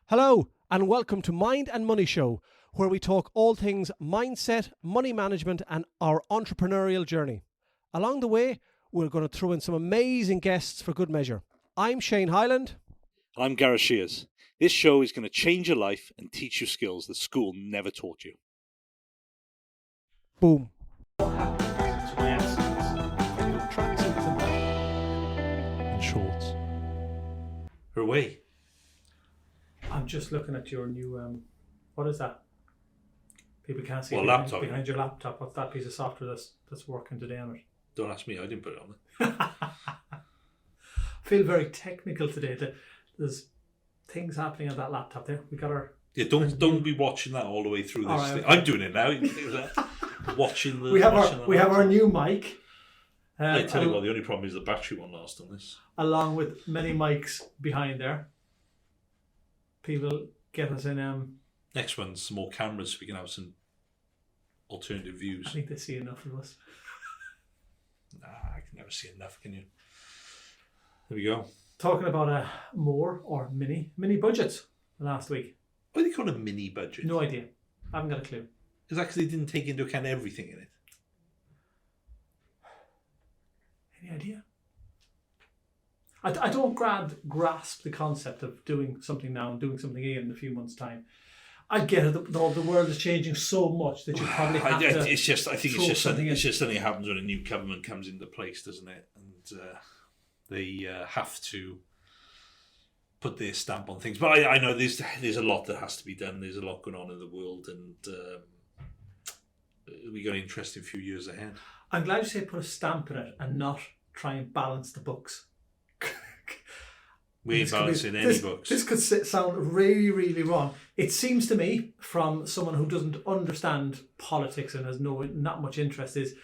Hello, and welcome to Mind and Money Show, where we talk all things mindset, money management, and our entrepreneurial journey. Along the way, we're going to throw in some amazing guests for good measure. I'm Shane Hyland. I'm Gareth Shears. This show is going to change your life and teach you skills that school never taught you. Boom. And shorts. Away. I'm just looking at your new, what is that? People can't see behind your laptop. What's that piece of software that's working today on it? Don't ask me, I didn't put it on it. I feel very technical today. There's things happening on that laptop there. We got our... Yeah, don't be watching that all the way through this. Right, okay. I'm doing it now. Watching the... We have our new mic. I tell you what, the only problem is the battery won't last on this. Along with many mics behind there. People get us in... Next one's some more cameras so we can have some alternative views. I think they see enough of us. Nah, I can never see enough, can you? There we go. Talking about more or mini budgets last week. What do you call a mini budget? No idea. I haven't got a clue. Is that because they didn't take into account everything in it? Any idea? I don't grasp the concept of doing something now and doing something again in a few months' time. I get it. The world is changing so much that you probably have to. I think it's just something that happens when a new government comes into place, doesn't it? And they have to put their stamp on things. But I know there's a lot that has to be done. There's a lot going on in the world, and we got an interesting few years ahead. I'm glad you say put a stamp in it and not try and balance the books. We ain't balancing any books. This could sound really, really wrong. It seems to me, from someone who doesn't understand politics and has not much interest, is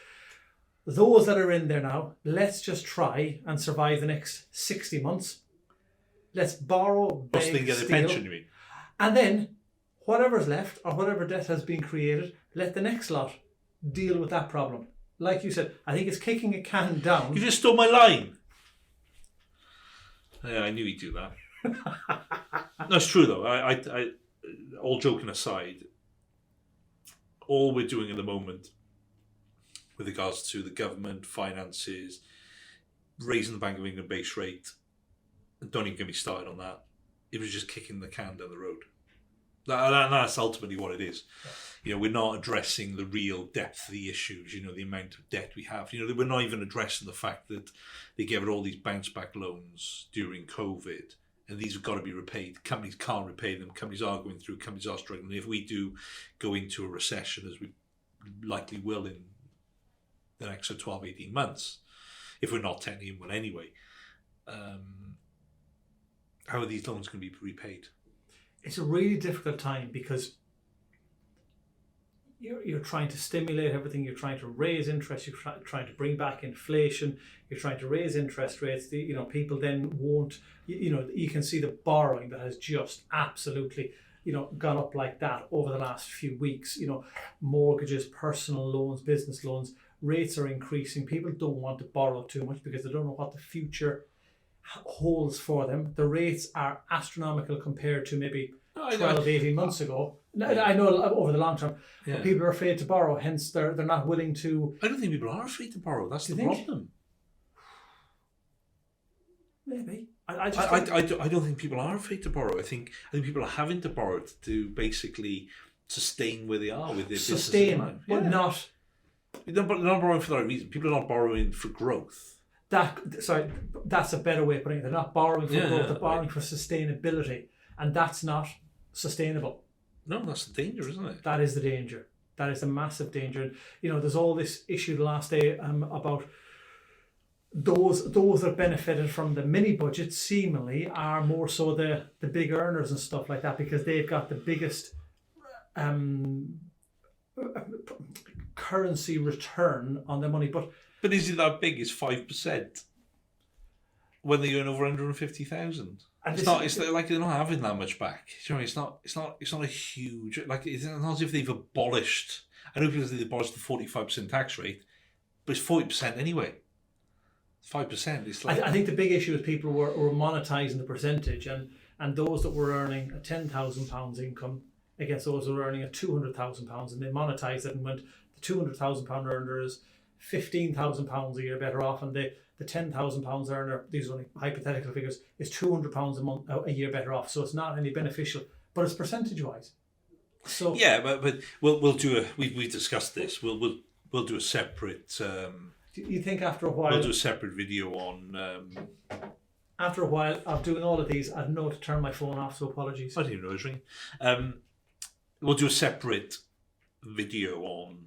those that are in there now, let's just try and survive the next 60 months. Let's borrow, beg, then get steal, a pension, you mean? And then whatever's left or whatever debt has been created, let the next lot deal with that problem. Like you said, I think it's kicking a can down. You just stole my line. Yeah, I knew he'd do that. That's true, though. I all joking aside, all we're doing at the moment with regards to the government, finances, raising the Bank of England base rate, don't even get me started on that. It was just kicking the can down the road. That's ultimately what it is. You know, we're not addressing the real depth of the issues, you know, the amount of debt we have. You know, we're not even addressing the fact that they gave it all these bounce back loans during COVID, and these have got to be repaid. Companies can't repay them. Companies are going through, companies are struggling. If we do go into a recession, as we likely will in the next 12, 18 months, if we're not technically in one anyway, how are these loans going to be repaid? It's a really difficult time because you're trying to stimulate everything. You're trying to raise interest. You're trying to bring back inflation. You're trying to raise interest rates. People then won't. You can see the borrowing that has just absolutely gone up like that over the last few weeks. Mortgages, personal loans, business loans, rates are increasing. People don't want to borrow too much because they don't know what the future holds for them. The rates are astronomical compared to maybe 12, 18 months ago. I know over the long term, but people are afraid to borrow, hence they're not willing to... I don't think people are afraid to borrow. That's the problem. Maybe. I don't think people are afraid to borrow. I think people are having to borrow to basically sustain where they are with their business. Sustain, but not... But they're not borrowing for the right reason. People are not borrowing for growth. That's a better way of putting it. They're not borrowing for growth, they're borrowing for sustainability. And that's not sustainable. No, that's the danger, isn't it? That is the danger. That is a massive danger. There's all this issue the last day about those that benefited from the mini budget seemingly are more so the big earners and stuff like that because they've got the biggest currency return on their money. But is it that big? It's 5% when they earn over 150,000. It's like they're not having that much back. You know, it's not a huge, like, it's not as if they've abolished. I know people say they abolished the 45% tax rate, but it's 40% anyway. 5%. It's like, I think the big issue is people were monetizing the percentage, and and those that were earning a £10,000 income against those that were earning a £200,000, and they monetised it and went, the £200,000 earner is £15,000 a year better off, and the £10,000 earner, these are only hypothetical figures, is £200 a year better off. So it's not any beneficial, but it's percentage wise. So yeah, but we'll do we discussed this. We'll do a separate. Do you think after a while we'll do a separate video on. After a while of doing all of these, I'd know to turn my phone off. So apologies. I didn't even know it was ringing. We'll do a separate video on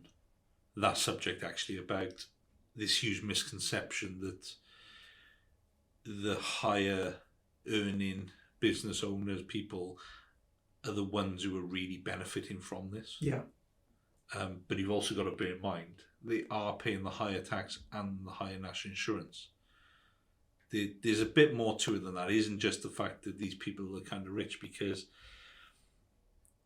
that subject, actually, about this huge misconception that the higher earning business owners, people, are the ones who are really benefiting from this. Yeah. But you've also got to bear in mind, they are paying the higher tax and the higher national insurance. There's a bit more to it than that. It isn't just the fact that these people are kind of rich, because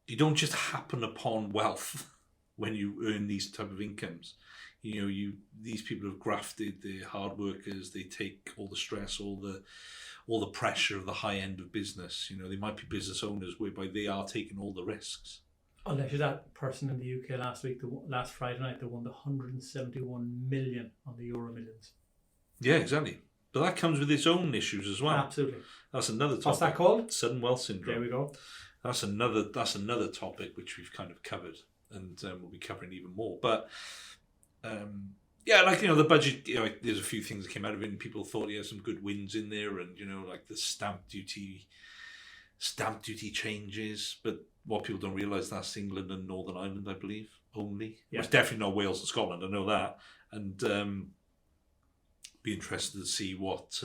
you don't just happen upon wealth when you earn these type of incomes. These people have grafted, they're hard workers, they take all the stress, all the pressure of the high end of business. They might be business owners whereby they are taking all the risks. Unless you're that person in the UK last Friday night that won the 171 million on the Euro Millions. Yeah, exactly. But that comes with its own issues as well. Absolutely. That's another topic. What's that called? Sudden wealth syndrome. There we go. That's another topic which we've kind of covered, and we'll be covering even more. But the budget. There's a few things that came out of it, and people thought he had some good wins in there, and like the stamp duty changes. But what people don't realise, that's England and Northern Ireland, I believe, only. Yeah. It's definitely not Wales and Scotland. I know that, and be interested to see what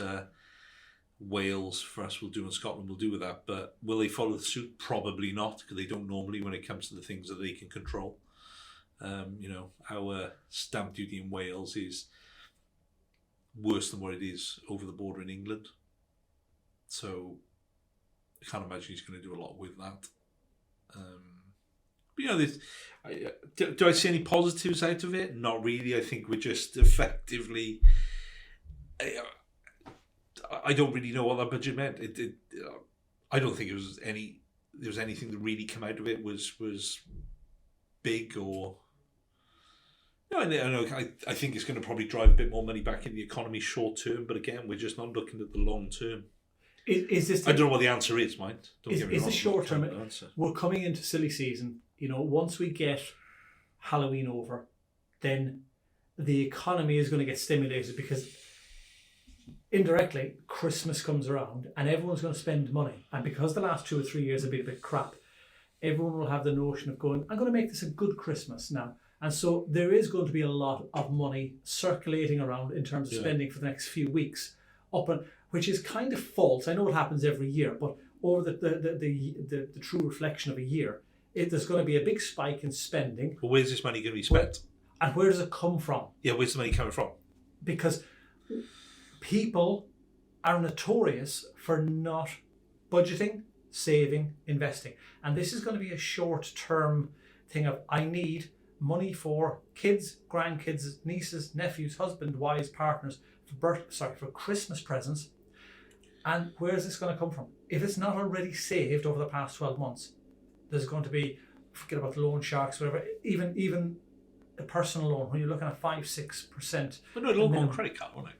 Wales for us will do and Scotland will do with that. But will they follow the suit? Probably not, because they don't normally when it comes to the things that they can control. Our stamp duty in Wales is worse than what it is over the border in England. So I can't imagine he's going to do a lot with that. Do I see any positives out of it? Not really. I think we're just effectively... I don't really know what that budget meant. I don't think there was anything that really came out of it was big or... I know. I think it's going to probably drive a bit more money back in the economy short term, but again, we're just not looking at the long term. Is this? I don't know what the answer is, mind. Is the short term answer? We're coming into silly season. Once we get Halloween over, then the economy is going to get stimulated, because indirectly Christmas comes around and everyone's going to spend money. And because the last 2 or 3 years have been a bit crap, everyone will have the notion of going, I'm going to make this a good Christmas now. And so there is going to be a lot of money circulating around in terms of spending for the next few weeks, which is kind of false. I know it happens every year, but over the true reflection of a year, there's going to be a big spike in spending. Well, where's this money going to be spent? And where does it come from? Yeah, where's the money coming from? Because people are notorious for not budgeting, saving, investing. And this is going to be a short-term thing of, I need money for kids, grandkids, nieces, nephews, husband, wives, partners, for Christmas presents. And where is this going to come from? If it's not already saved over the past 12 months, there's going to be, forget about loan sharks, whatever, even a personal loan, when you're looking at 5-6%. But no, it'll go on credit card, won't it?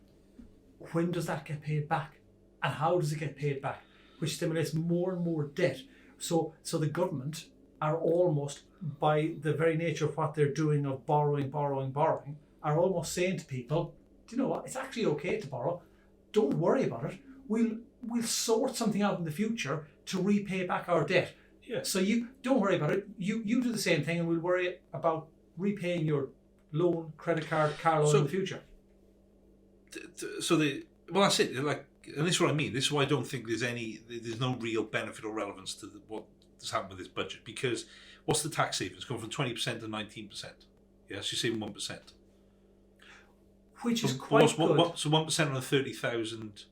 When does that get paid back? And how does it get paid back? Which stimulates more and more debt. So the government are almost, by the very nature of what they're doing of borrowing, are almost saying to people, do you know what? It's actually okay to borrow. Don't worry about it. We'll sort something out in the future to repay back our debt. Yeah. So you don't worry about it. You do the same thing, and we'll worry about repaying your loan, credit card, car loan in the future. That's it. And this is what I mean. This is why I don't think there's no real benefit or relevance to what's happened with this budget. Because what's the tax savings? Going from 20% to 19%. Yes, you're saving 1%. Which is quite good. So 1% on a 30,000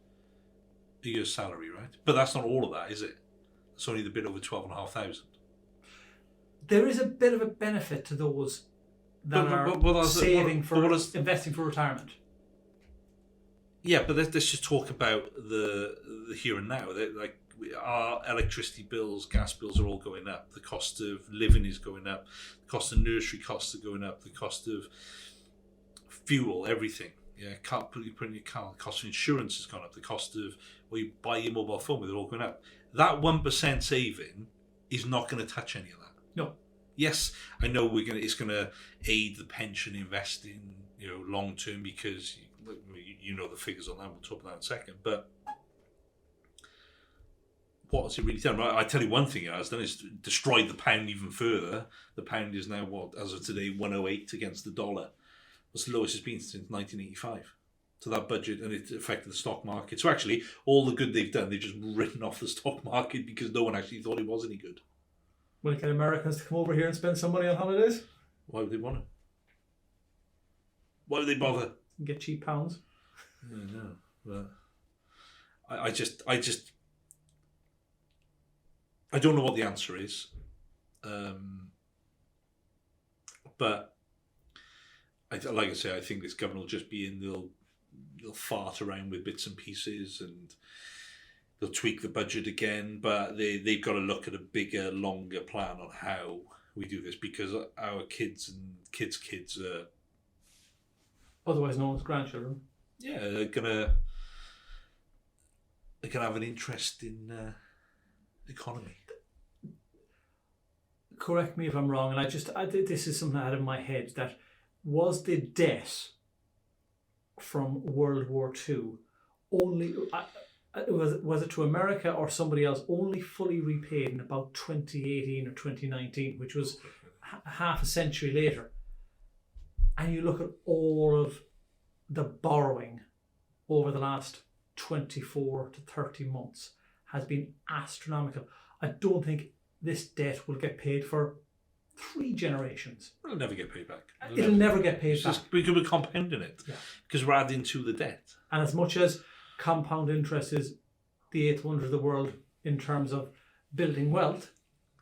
a year salary, right? But that's not all of that, is it? It's only the bit over 12,500. There is a bit of a benefit to those that are saving investing for retirement. Yeah, but let's just talk about the here and now. Like our electricity bills, gas bills are all going up. The cost of living is going up. The cost of nursery costs are going up. The cost of fuel, everything. Yeah, can't put in your car. The cost of insurance has gone up. The cost of you buy your mobile phone with, it all going up. That 1% saving is not going to touch any of that. No. Yes, I know it's going to aid the pension investing, long term, because you know the figures on that. We'll talk about that in a second. But what has it really done? I tell you one thing it has done is destroyed the pound even further. The pound is now, as of today, 108 against the dollar. It's the lowest it's been since 1985. So that budget, and it affected the stock market. So actually, all the good they've done, they've just written off the stock market because no one actually thought it was any good. Will it get Americans to come over here and spend some money on holidays? Why would they want to? Why would they bother? Get cheap pounds. I know, but I don't know what the answer is, but like I say, I think this government will just be in. They'll fart around with bits and pieces, and they'll tweak the budget again. But they've got to look at a bigger, longer plan on how we do this, because our kids and kids are otherwise known as grandchildren. Yeah, they're gonna have an interest in economy. Correct me if I'm wrong, and this is something I had in my head, that was the debt from World War II only was it to America or somebody else only fully repaid in about 2018 or 2019, which was half a century later. And you look at all of the borrowing over the last 24 to 30 months has been astronomical. I don't think this debt will get paid for 3 generations. It'll never get paid back. It'll never get paid back. Because we're compounding it. Yeah. Because we're adding to the debt. And as much as compound interest is the 8th wonder of the world in terms of building wealth,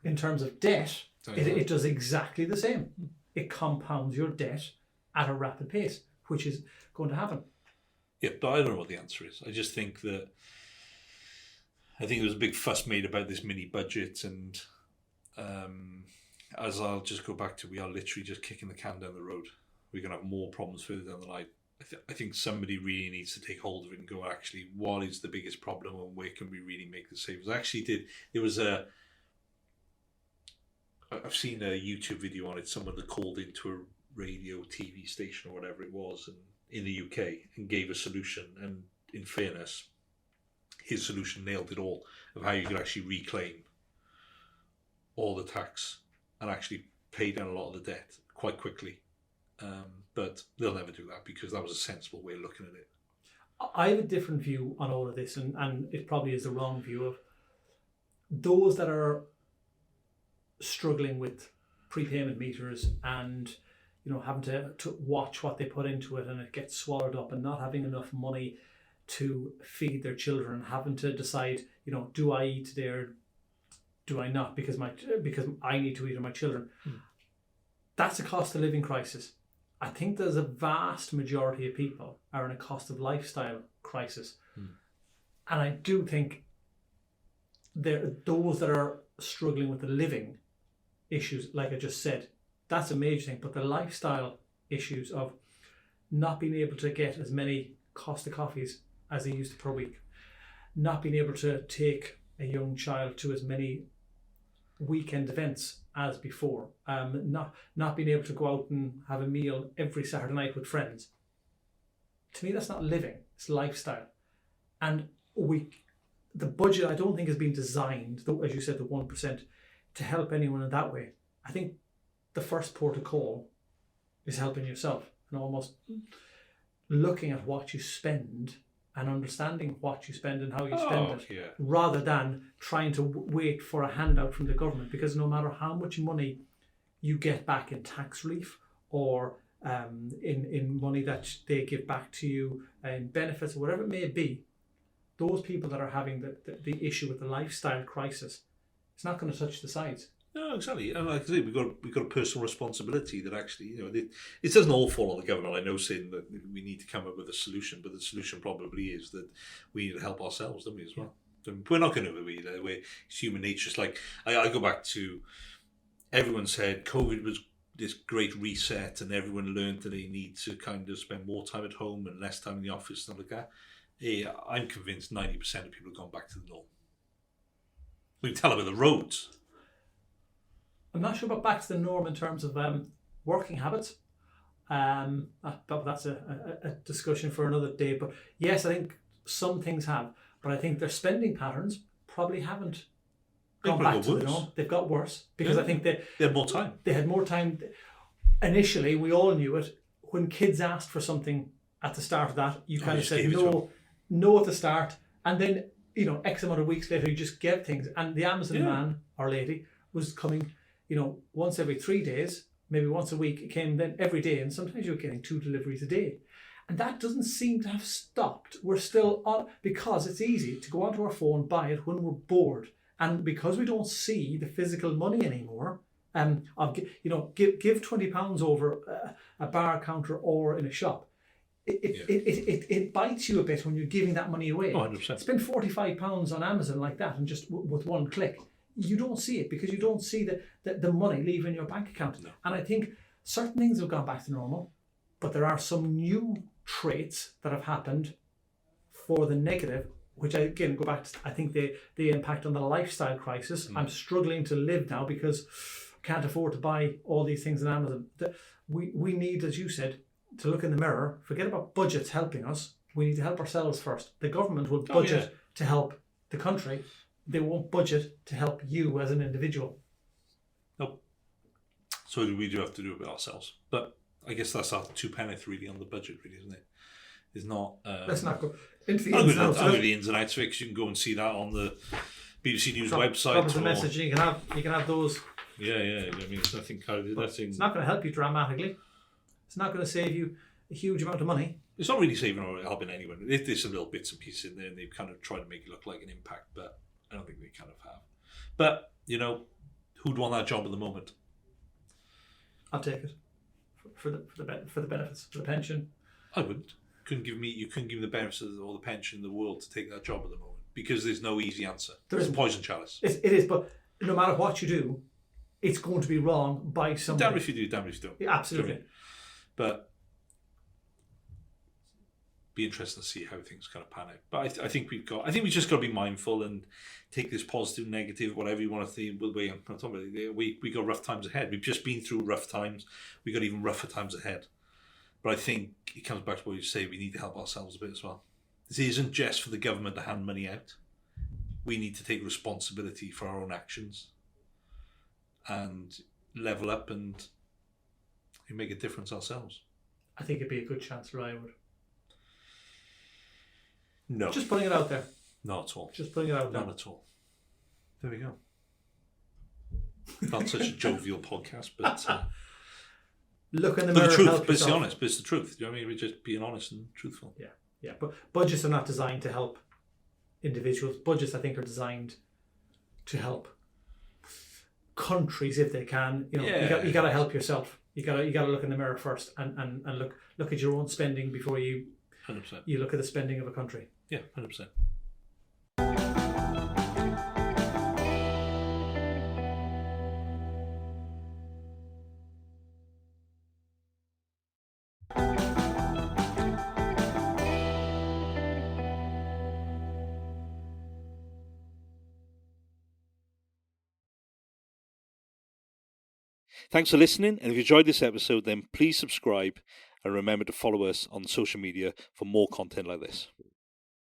in terms of debt, it does exactly the same. It compounds your debt at a rapid pace, which is going to happen. Yeah, but I don't know what the answer is. I just think that there was a big fuss made about this mini budget, and as I'll just go back to, we are literally just kicking the can down the road. We're going to have more problems further down the line. I think somebody really needs to take hold of it and go, actually, what is the biggest problem and where can we really make the savings? I've seen a YouTube video on it. Someone that called into a radio, TV station or whatever it was in the UK and gave a solution. And in fairness, his solution nailed it all, of how you could actually reclaim all the tax and actually pay down a lot of the debt quite quickly. But they'll never do that, because that was a sensible way of looking at it. I have a different view on all of this, and it probably is the wrong view of those that are struggling with prepayment meters and having to watch what they put into it and it gets swallowed up, and not having enough money to feed their children, having to decide, do I eat today or do I not, because I need to eat, or my children. That's a cost of living crisis. I think there's a vast majority of people are in a cost of lifestyle crisis. And I do think there are those that are struggling with the living issues, like I just said. That's a major thing. But the lifestyle issues of not being able to get as many Costa coffees as they used to per week, not being able to take a young child to as many weekend events as before, not being able to go out and have a meal every Saturday night with friends. To me, that's not living, it's lifestyle. And the budget, I don't think, has been designed, though, as you said, the 1%, to help anyone in that way. I think the first port of call is helping yourself and almost looking at what you spend and understanding what you spend and how you spend it, rather than trying to wait for a handout from the government. Because no matter how much money you get back in tax relief or in money that they give back to you in benefits or whatever it may be, those people that are having the issue with the lifestyle crisis, it's not going to touch the sides. No, exactly. And like I say, we've got a personal responsibility that actually, it doesn't all fall on the government. I know saying that we need to come up with a solution, but the solution probably is that we need to help ourselves, don't we, as well? We're not going to be that way. It's human nature. It's like, I go back to, everyone said COVID was this great reset and everyone learned that they need to kind of spend more time at home and less time in the office, stuff like that. I'm convinced 90% of people have gone back to the norm. We can tell about the roads. I'm not sure about back to the norm in terms of working habits. But that's a discussion for another day. But yes, I think some things have. But I think their spending patterns probably haven't gone back to the norm. They've got worse because I think they had more time. They had more time. Initially, we all knew it. When kids asked for something at the start of that, you kind of said no at the start, and then X amount of weeks later, you just get things. And the Amazon man or lady was coming, once every 3 days, maybe once a week. It came then every day, and sometimes you were getting 2 deliveries a day. And that doesn't seem to have stopped. We're still on, because it's easy to go onto our phone, buy it when we're bored. And because we don't see the physical money anymore, give £20 over a bar counter or in a shop. It bites you a bit when you're giving that money away. 100%. Spend £45 on Amazon like that, and just with one click, you don't see it because you don't see the money leaving your bank account. No. And I think certain things have gone back to normal, but there are some new traits that have happened for the negative, which I again go back to, I think the impact on the lifestyle crisis. I'm struggling to live now because I can't afford to buy all these things on Amazon. We need, as you said, to look in the mirror, forget about budgets helping us. We need to help ourselves first. The government will budget to help the country. They won't budget to help you as an individual. Nope. So we do have to do it ourselves. But I guess that's our 2 penneth really on the budget, really, isn't it? It's not. Let's not go into the ins and outs. I'll go the ins and outs because you can go and see that on the BBC News website. Drop us a message. You can have those. Yeah. I mean, it's nothing coded. It's not going to help you dramatically. It's not going to save you a huge amount of money. It's not really saving or helping anyone. There's some little bits and pieces in there, and they've kind of tried to make it look like an impact, but I don't think they kind of have. But who'd want that job at the moment? I'll take it for the benefits, for the pension. I wouldn't. You couldn't give me the benefits or the pension in the world to take that job at the moment because there's no easy answer. There's a poison chalice. It is, but no matter what you do, it's going to be wrong by somebody. Damn if you do, damn if you don't. Yeah, absolutely. But be interested to see how things kind of pan out. But I think we just got to be mindful and take this positive, negative, whatever you want to think. We got rough times ahead. We've just been through rough times. We got even rougher times ahead. But I think it comes back to what you say. We need to help ourselves a bit as well. This isn't just for the government to hand money out. We need to take responsibility for our own actions and level up and make a difference ourselves. I think it'd be a good chance, Ryan would. No. Just putting it out there. Not at all. Just putting it out there. Not at all. There we go. Not such a jovial podcast, but look in the mirror. The truth, but it's the honest, but it's the truth. You know what I mean? We're just being honest and truthful. Yeah. But budgets are not designed to help individuals. Budgets, I think, are designed to help countries if they can. You got to help yourself. You got to look in the mirror first and look at your own spending before you 100%. You look at the spending of a country. Yeah, 100%. Thanks for listening, and if you enjoyed this episode, then please subscribe and remember to follow us on social media for more content like this.